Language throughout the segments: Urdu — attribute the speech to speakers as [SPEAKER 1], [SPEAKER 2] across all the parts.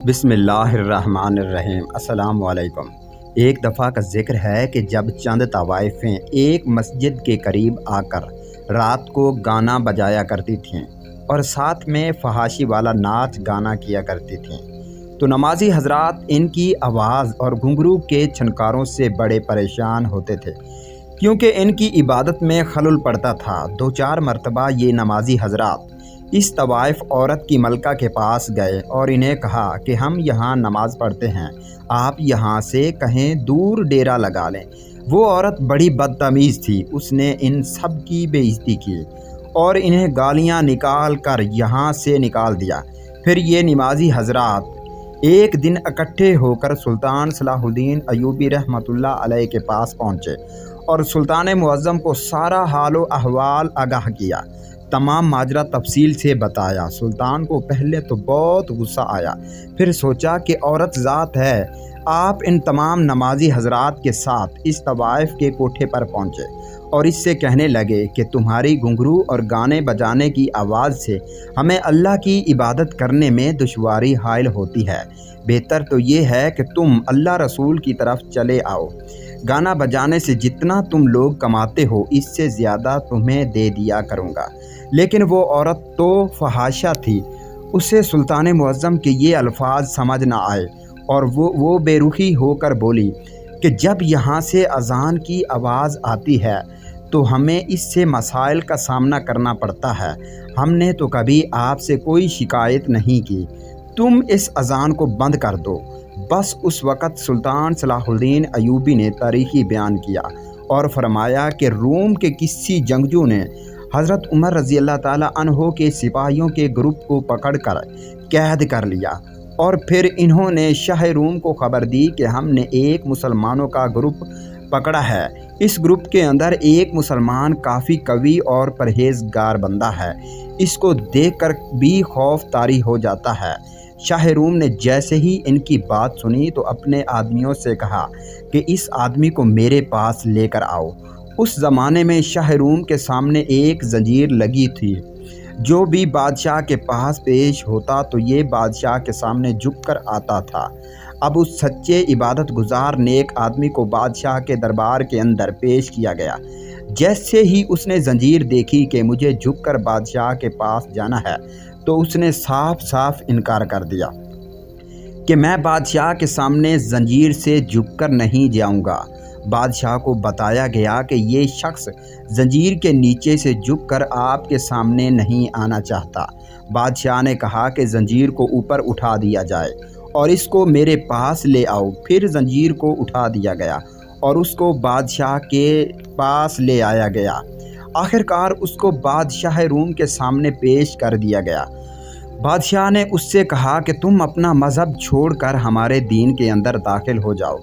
[SPEAKER 1] بسم اللہ الرحمن الرحیم۔ السلام علیکم۔ ایک دفعہ کا ذکر ہے کہ جب چند طوائفیں ایک مسجد کے قریب آ کر رات کو گانا بجایا کرتی تھیں اور ساتھ میں فحاشی والا ناچ گانا کیا کرتی تھیں، تو نمازی حضرات ان کی آواز اور گھنگرو کے چھنکاروں سے بڑے پریشان ہوتے تھے، کیونکہ ان کی عبادت میں خلل پڑتا تھا۔ 2-4 مرتبہ یہ نمازی حضرات اس طوائف عورت کی ملکہ کے پاس گئے اور انہیں کہا کہ ہم یہاں نماز پڑھتے ہیں، آپ یہاں سے کہیں دور ڈیرا لگا لیں۔ وہ عورت بڑی بدتمیز تھی، اس نے ان سب کی بے عزتی کی اور انہیں گالیاں نکال کر یہاں سے نکال دیا۔ پھر یہ نمازی حضرات ایک دن اکٹھے ہو کر سلطان صلاح الدین ایوبی رحمۃ اللہ علیہ کے پاس پہنچے اور سلطان معظم کو سارا حال و احوال آگاہ کیا، تمام ماجرا تفصیل سے بتایا۔ سلطان کو پہلے تو بہت غصہ آیا، پھر سوچا کہ عورت ذات ہے۔ آپ ان تمام نمازی حضرات کے ساتھ اس طوائف کے کوٹھے پر پہنچے اور اس سے کہنے لگے کہ تمہاری گھنگرو اور گانے بجانے کی آواز سے ہمیں اللہ کی عبادت کرنے میں دشواری حائل ہوتی ہے، بہتر تو یہ ہے کہ تم اللہ رسول کی طرف چلے آؤ۔ گانا بجانے سے جتنا تم لوگ کماتے ہو اس سے زیادہ تمہیں دے دیا کروں گا۔ لیکن وہ عورت تو فحاشہ تھی، اسے سلطان معظم کے یہ الفاظ سمجھ نہ آئے اور وہ بے رخی ہو کر بولی کہ جب یہاں سے اذان کی آواز آتی ہے تو ہمیں اس سے مسائل کا سامنا کرنا پڑتا ہے، ہم نے تو کبھی آپ سے کوئی شکایت نہیں کی، تم اس اذان کو بند کر دو۔ بس اس وقت سلطان صلاح الدین ایوبی نے تاریخی بیان کیا اور فرمایا کہ روم کے کسی جنگجو نے حضرت عمر رضی اللہ تعالیٰ عنہ کے سپاہیوں کے گروپ کو پکڑ کر قید کر لیا اور پھر انہوں نے شاہ روم کو خبر دی کہ ہم نے ایک مسلمانوں کا گروپ پکڑا ہے، اس گروپ کے اندر ایک مسلمان کافی قوی اور پرہیزگار بندہ ہے، اس کو دیکھ کر بھی خوف طاری ہو جاتا ہے۔ شاہ روم نے جیسے ہی ان کی بات سنی تو اپنے آدمیوں سے کہا کہ اس آدمی کو میرے پاس لے کر آؤ۔ اس زمانے میں شاہ روم کے سامنے ایک زنجیر لگی تھی، جو بھی بادشاہ کے پاس پیش ہوتا تو یہ بادشاہ کے سامنے جھک کر آتا تھا۔ اب اس سچے عبادت گزار نیک آدمی کو بادشاہ کے دربار کے اندر پیش کیا گیا۔ جیسے ہی اس نے زنجیر دیکھی کہ مجھے جھک کر بادشاہ کے پاس جانا ہے تو اس نے صاف صاف انکار کر دیا کہ میں بادشاہ کے سامنے زنجیر سے جھک کر نہیں جاؤں گا۔ بادشاہ کو بتایا گیا کہ یہ شخص زنجیر کے نیچے سے جھک کر آپ کے سامنے نہیں آنا چاہتا۔ بادشاہ نے کہا کہ زنجیر کو اوپر اٹھا دیا جائے اور اس کو میرے پاس لے آؤ۔ پھر زنجیر کو اٹھا دیا گیا اور اس کو بادشاہ کے پاس لے آیا گیا۔ آخرکار اس کو بادشاہ روم کے سامنے پیش کر دیا گیا۔ بادشاہ نے اس سے کہا کہ تم اپنا مذہب چھوڑ کر ہمارے دین کے اندر داخل ہو جاؤ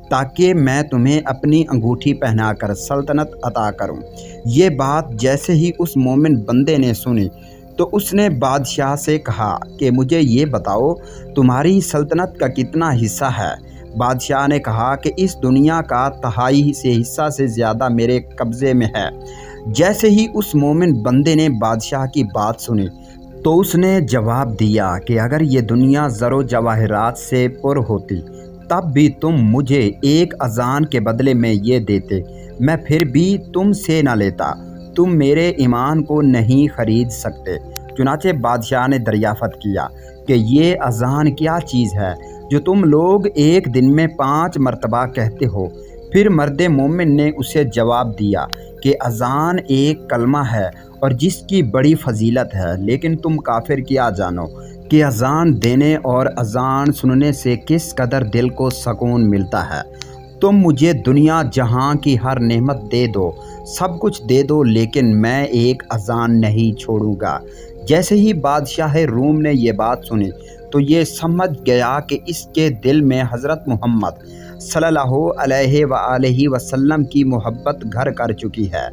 [SPEAKER 1] تاکہ میں تمہیں اپنی انگوٹھی پہنا کر سلطنت عطا کروں۔ یہ بات جیسے ہی اس مومن بندے نے سنی تو اس نے بادشاہ سے کہا کہ مجھے یہ بتاؤ تمہاری سلطنت کا کتنا حصہ ہے؟ بادشاہ نے کہا کہ اس دنیا کا 1/3 حصہ سے زیادہ میرے قبضے میں ہے۔ جیسے ہی اس مومن بندے نے بادشاہ کی بات سنی تو اس نے جواب دیا کہ اگر یہ دنیا زر و جواہرات سے پر ہوتی تب بھی تم مجھے ایک اذان کے بدلے میں یہ دیتے، میں پھر بھی تم سے نہ لیتا، تم میرے ایمان کو نہیں خرید سکتے۔ چنانچہ بادشاہ نے دریافت کیا کہ یہ اذان کیا چیز ہے جو تم لوگ ایک دن میں 5 مرتبہ کہتے ہو؟ پھر مرد مومن نے اسے جواب دیا کہ اذان ایک کلمہ ہے اور جس کی بڑی فضیلت ہے، لیکن تم کافر کیا جانو کہ اذان دینے اور اذان سننے سے کس قدر دل کو سکون ملتا ہے۔ تم مجھے دنیا جہاں کی ہر نعمت دے دو، سب کچھ دے دو، لیکن میں ایک اذان نہیں چھوڑوں گا۔ جیسے ہی بادشاہ روم نے یہ بات سنی تو یہ سمجھ گیا کہ اس کے دل میں حضرت محمد صلی اللہ علیہ وآلہ وسلم کی محبت گھر کر چکی ہے،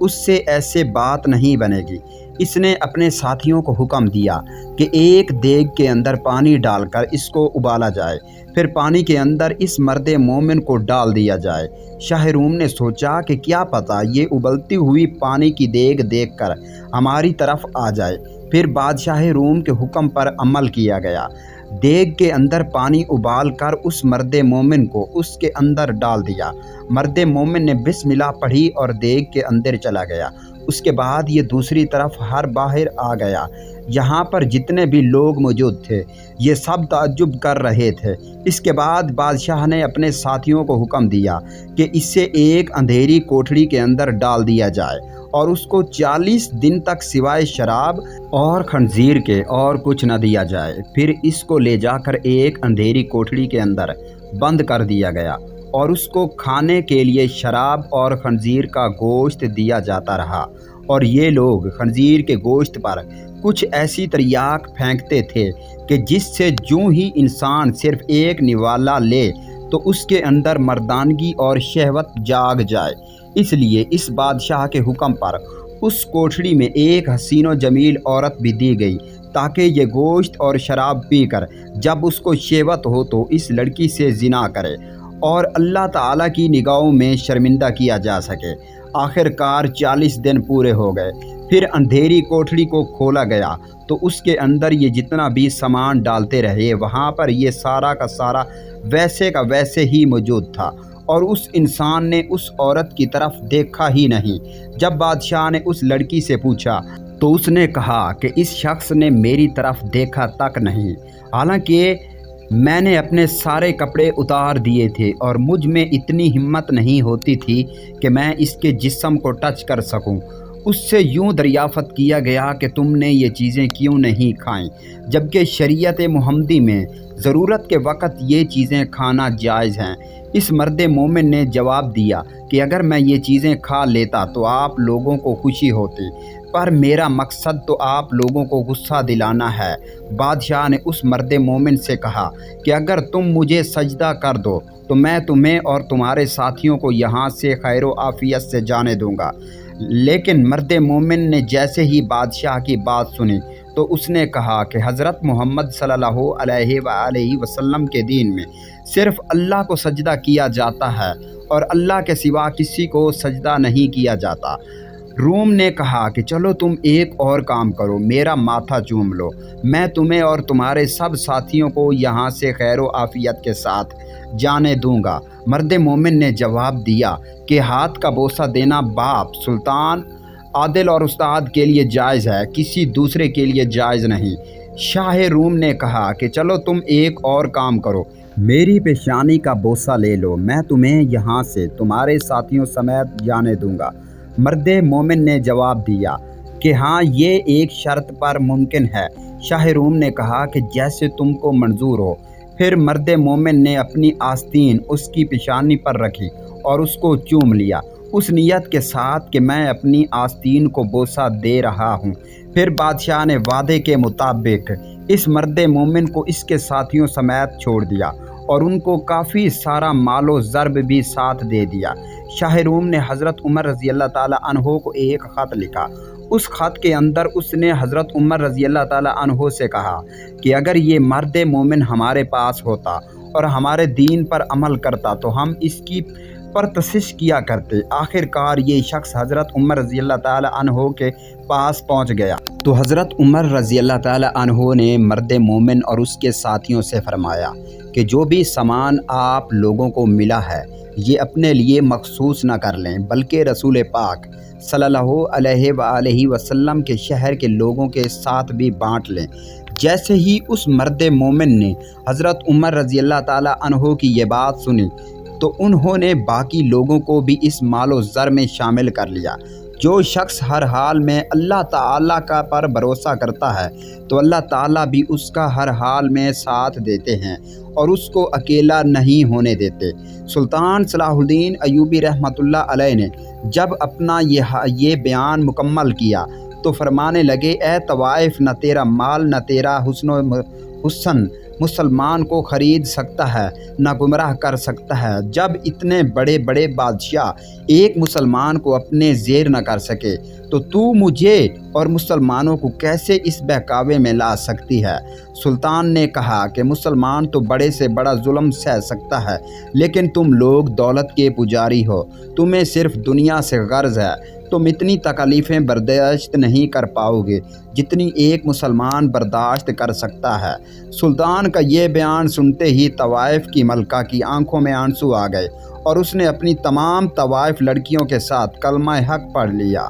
[SPEAKER 1] اس سے ایسے بات نہیں بنے گی۔ اس نے اپنے ساتھیوں کو حکم دیا کہ ایک دیگ کے اندر پانی ڈال کر اس کو ابالا جائے، پھر پانی کے اندر اس مرد مومن کو ڈال دیا جائے۔ شاہ روم نے سوچا کہ کیا پتہ یہ ابلتی ہوئی پانی کی دیگ دیکھ کر ہماری طرف آ جائے۔ پھر بادشاہ روم کے حکم پر عمل کیا گیا۔ دیگ کے اندر پانی ابال کر اس مرد مومن کو اس کے اندر ڈال دیا۔ مرد مومن نے بسم اللہ پڑھی اور دیگ کے اندر چلا گیا۔ اس کے بعد یہ دوسری طرف باہر آ گیا۔ یہاں پر جتنے بھی لوگ موجود تھے یہ سب تعجب کر رہے تھے۔ اس کے بعد بادشاہ نے اپنے ساتھیوں کو حکم دیا کہ اسے ایک اندھیری کوٹھڑی کے اندر ڈال دیا جائے اور اس کو 40 دن تک سوائے شراب اور خنزیر کے اور کچھ نہ دیا جائے۔ پھر اس کو لے جا کر ایک اندھیری کوٹھڑی کے اندر بند کر دیا گیا اور اس کو کھانے کے لیے شراب اور خنزیر کا گوشت دیا جاتا رہا، اور یہ لوگ خنزیر کے گوشت پر کچھ ایسی تریاک پھینکتے تھے کہ جس سے جوں ہی انسان صرف ایک نوالا لے تو اس کے اندر مردانگی اور شہوت جاگ جائے۔ اس لیے اس بادشاہ کے حکم پر اس کوٹھڑی میں ایک حسین و جمیل عورت بھی دی گئی تاکہ یہ گوشت اور شراب پی کر جب اس کو شہوت ہو تو اس لڑکی سے زنا کرے اور اللہ تعالیٰ کی نگاہوں میں شرمندہ کیا جا سکے۔ آخر کار 40 دن پورے ہو گئے۔ پھر اندھیری کوٹھڑی کو کھولا گیا تو اس کے اندر یہ جتنا بھی سامان ڈالتے رہے وہاں پر یہ سارا کا سارا ویسے کا ویسے ہی موجود تھا، اور اس انسان نے اس عورت کی طرف دیکھا ہی نہیں۔ جب بادشاہ نے اس لڑکی سے پوچھا تو اس نے کہا کہ اس شخص نے میری طرف دیکھا تک نہیں، حالانکہ میں نے اپنے سارے کپڑے اتار دیے تھے اور مجھ میں اتنی ہمت نہیں ہوتی تھی کہ میں اس کے جسم کو ٹچ کر سکوں۔ اس سے یوں دریافت کیا گیا کہ تم نے یہ چیزیں کیوں نہیں کھائیں، جبکہ شریعت محمدی میں ضرورت کے وقت یہ چیزیں کھانا جائز ہیں۔ اس مرد مومن نے جواب دیا کہ اگر میں یہ چیزیں کھا لیتا تو آپ لوگوں کو خوشی ہوتی، پر میرا مقصد تو آپ لوگوں کو غصہ دلانا ہے۔ بادشاہ نے اس مرد مومن سے کہا کہ اگر تم مجھے سجدہ کر دو تو میں تمہیں اور تمہارے ساتھیوں کو یہاں سے خیر و عافیت سے جانے دوں گا۔ لیکن مرد مومن نے جیسے ہی بادشاہ کی بات سنی تو اس نے کہا کہ حضرت محمد صلی اللہ علیہ وآلہ وسلم کے دین میں صرف اللہ کو سجدہ کیا جاتا ہے اور اللہ کے سوا کسی کو سجدہ نہیں کیا جاتا۔ روم نے کہا کہ چلو تم ایک اور کام کرو، میرا ماتھا چوم لو، میں تمہیں اور تمہارے سب ساتھیوں کو یہاں سے خیر و عافیت کے ساتھ جانے دوں گا۔ مرد مومن نے جواب دیا کہ ہاتھ کا بوسہ دینا باپ، سلطان، عادل اور استاد کے لیے جائز ہے، کسی دوسرے کے لیے جائز نہیں۔ شاہ روم نے کہا کہ چلو تم ایک اور کام کرو، میری پیشانی کا بوسہ لے لو، میں تمہیں یہاں سے تمہارے ساتھیوں سمیت جانے دوں گا۔ مرد مومن نے جواب دیا کہ ہاں یہ ایک شرط پر ممکن ہے۔ شاہ روم نے کہا کہ جیسے تم کو منظور ہو۔ پھر مرد مومن نے اپنی آستین اس کی پیشانی پر رکھی اور اس کو چوم لیا، اس نیت کے ساتھ کہ میں اپنی آستین کو بوسہ دے رہا ہوں۔ پھر بادشاہ نے وعدے کے مطابق اس مرد مومن کو اس کے ساتھیوں سمیت چھوڑ دیا اور ان کو کافی سارا مال و ضرب بھی ساتھ دے دیا۔ شاہ روم نے حضرت عمر رضی اللہ تعالیٰ عنہ کو ایک خط لکھا۔ اس خط کے اندر اس نے حضرت عمر رضی اللہ تعالیٰ عنہ سے کہا کہ اگر یہ مرد مومن ہمارے پاس ہوتا اور ہمارے دین پر عمل کرتا تو ہم اس کی پرستش کیا کرتے۔ آخر کار یہ شخص حضرت عمر رضی اللہ تعالیٰ عنہ کے پاس پہنچ گیا تو حضرت عمر رضی اللہ تعالیٰ عنہ نے مرد مومن اور اس کے ساتھیوں سے فرمایا کہ جو بھی سامان آپ لوگوں کو ملا ہے یہ اپنے لیے مخصوص نہ کر لیں، بلکہ رسول پاک صلی اللہ علیہ وآلہ وسلم کے شہر کے لوگوں کے ساتھ بھی بانٹ لیں۔ جیسے ہی اس مرد مومن نے حضرت عمر رضی اللہ تعالیٰ عنہ کی یہ بات سنی تو انہوں نے باقی لوگوں کو بھی اس مال و زر میں شامل کر لیا۔ جو شخص ہر حال میں اللہ تعالیٰ کا پر بھروسہ کرتا ہے تو اللہ تعالیٰ بھی اس کا ہر حال میں ساتھ دیتے ہیں اور اس کو اکیلا نہیں ہونے دیتے۔ سلطان صلاح الدین ایوبی رحمۃ اللہ علیہ نے جب اپنا یہ بیان مکمل کیا تو فرمانے لگے، اے طوائف، نہ تیرا مال نہ تیرا حسن مسلمان کو خرید سکتا ہے نہ گمراہ کر سکتا ہے۔ جب اتنے بڑے بڑے بادشاہ ایک مسلمان کو اپنے زیر نہ کر سکے تو مجھے اور مسلمانوں کو کیسے اس بہکاوے میں لا سکتی ہے؟ سلطان نے کہا کہ مسلمان تو بڑے سے بڑا ظلم سہ سکتا ہے، لیکن تم لوگ دولت کے پجاری ہو، تمہیں صرف دنیا سے غرض ہے، تم اتنی تکلیفیں برداشت نہیں کر پاؤ گے جتنی ایک مسلمان برداشت کر سکتا ہے۔ سلطان کا یہ بیان سنتے ہی طوائف کی ملکہ کی آنکھوں میں آنسو آ گئے اور اس نے اپنی تمام طوائف لڑکیوں کے ساتھ کلمہ حق پڑھ لیا۔